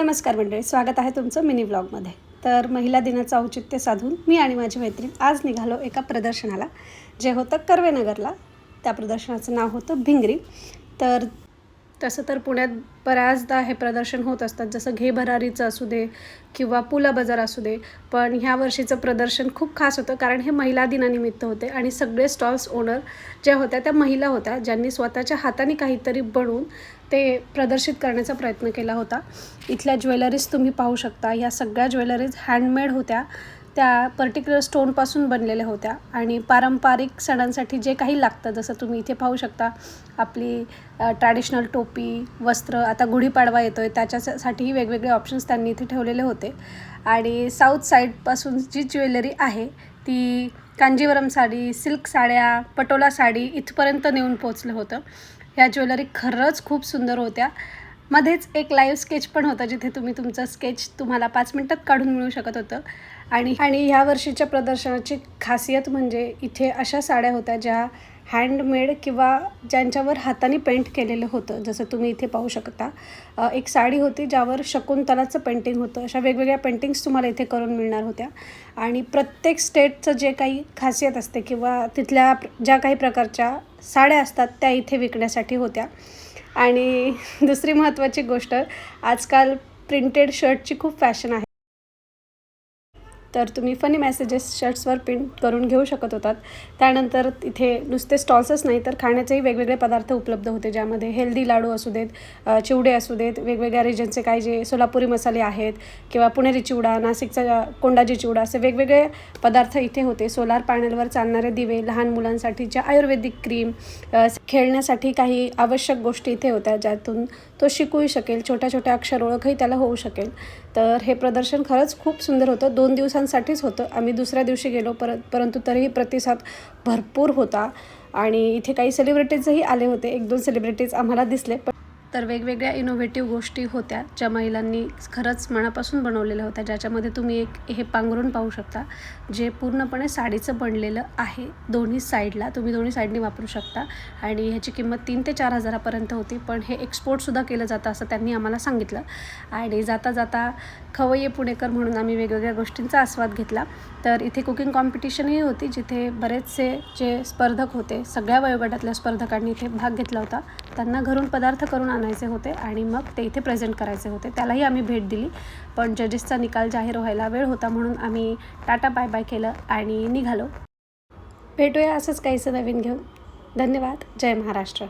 नमस्कार मंडळी, स्वागत आहे तुमचं मिनी व्लॉगमध्ये। तर महिला दिनाचं औचित्य साधून मी आणि माझी मैत्रीण आज निघालो एका प्रदर्शनाला, जे होतं कर्वेनगरला। त्या प्रदर्शनाचं नाव होतं भिंगरी। तर तसं तर पुण्यात बऱ्याचदा हे प्रदर्शन होत असतात, जसं घे भरारीचं असू दे किंवा पुला बाजार असू दे। पण ह्या वर्षीचं प्रदर्शन खूप खास होतं, कारण हे महिला दिनानिमित्त होते आणि सगळे स्टॉल्स ओनर ज्या होत्या त्या महिला होत्या, ज्यांनी स्वतःच्या हाताने काहीतरी बनवून ते प्रदर्शित करण्याचा प्रयत्न केला होता। इथल्या ज्वेलरीज तुम्ही पाहू शकता, ह्या सगळ्या ज्वेलरीज हँडमेड होत्या, त्या पर्टिक्युलर स्टोनपासून बनलेल्या होत्या आणि पारंपरिक सणांसाठी जे काही लागतं, जसं तुम्ही इथे पाहू शकता आपली ट्रॅडिशनल टोपी, वस्त्र, आता गुढीपाडवा येतोय त्याच्यासाठीही वेगवेगळे ऑप्शन्स त्यांनी इथे ठेवलेले होते। आणि साऊथ साईडपासून जी ज्वेलरी आहे ती कांजीवरम साडी, सिल्क साड्या, पटोला साडी इथपर्यंत नेऊन पोचलं होतं। ह्या ज्वेलरी खरंच खूप सुंदर होत्या। मध्येच एक लाईव्ह स्केच पण होतं, जिथे तुम्ही तुमचं स्केच तुम्हाला 5 मिनिटात काढून मिळू शकत होतं। आणि ह्या वर्षीच्या प्रदर्शनाची खासियत म्हणजे इथे अशा साड्या होत्या ज्या हँडमेड किंवा ज्यांच्यावर हाताने पेंट केलेलं होतं, जसं तुम्ही इथे पाहू शकता। एक साडी होती ज्यावर शकुंतलाचं पेंटिंग होतं। अशा वेगवेगळ्या पेंटिंग्स तुम्हाला इथे करून मिळणार होत्या। आणि प्रत्येक स्टेटचं जे काही खासियत असते किंवा तिथल्या ज्या काही प्रकारच्या साड्या असतात त्या इथे विकण्यासाठी होत्या। आणि दुसरी महत्त्वाची गोष्ट, आजकाल प्रिंटेड शर्टची खूप फॅशन आहे, तर तुम्ही फनी मेसेजेस शर्ट्सवर प्रिंट करून घेऊ शकत होतात। त्यानंतर इथे नुसते स्टॉल्सच नाही तर खाण्याचेही वेगवेगळे पदार्थ उपलब्ध होते, ज्यामध्ये हेल्दी लाडू असू देत, चिवडे असू देत, वेगवेगळ्या रिजनचे काही जे सोलापुरी मसाले आहेत किंवा पुणेरी चिवडा, नाशिकचा कोंडाजी चिवडा, असे वेगवेगळे पदार्थ इथे होते। सोलार पॅनलवर चालणारे दिवे, लहान मुलांसाठीच्या आयुर्वेदिक क्रीम, खेळण्यासाठी काही आवश्यक गोष्टी इथे होत्या, ज्यातून तो शिकूही शकेल, छोट्या छोट्या अक्षर ओळखही त्याला होऊ शकेल। तर हे प्रदर्शन खरंच खूप सुंदर होतं। 2 दिवसांसाठीच होतं, आम्ही दुसऱ्या दिवशी गेलो परंतु तरीही प्रतिसाद भरपूर होता। आणि इथे काही सेलिब्रिटीजही आले होते, 1-2 सेलिब्रिटीज आम्हाला दिसले। तर वेगवेगळ्या इनोव्हेटिव्ह गोष्टी होत्या, ज्या महिलांनी खरंच मनापासून बनवलेल्या होत्या, ज्याच्यामध्ये तुम्ही एक हे पांघरूण पाहू शकता, जे पूर्णपणे साडीचं बनलेलं आहे। दोन्ही साईडला तुम्ही दोन्ही साईडनी वापरू शकता आणि ह्याची किंमत 3 ते 4 हजारापर्यंत होती, पण हे एक्सपोर्टसुद्धा केलं जातं असं त्यांनी आम्हाला सांगितलं। आणि जाता जाता खवय्ये पुणेकर म्हणून आम्ही वेगवेगळ्या गोष्टींचा आस्वाद घेतला। तर इथे कुकिंग कॉम्पिटिशनही होती, जिथे बरेचसे जे स्पर्धक होते, सगळ्या वयोगटातल्या स्पर्धकांनी इथे भाग घेतला होता। त्यांना घरून पदार्थ करून आणायचे होते आणि मग ते इथे प्रेझेंट करायचे होते, त्यालाही आम्ही भेट दिली। पण जजेसचा निकाल जाहीर व्हायला वेळ होता, म्हणून आम्ही टाटा बाय बाय केलं आणि निघालो। भेटूया असंच काहीसं नवीन घेऊन। धन्यवाद। जय महाराष्ट्र।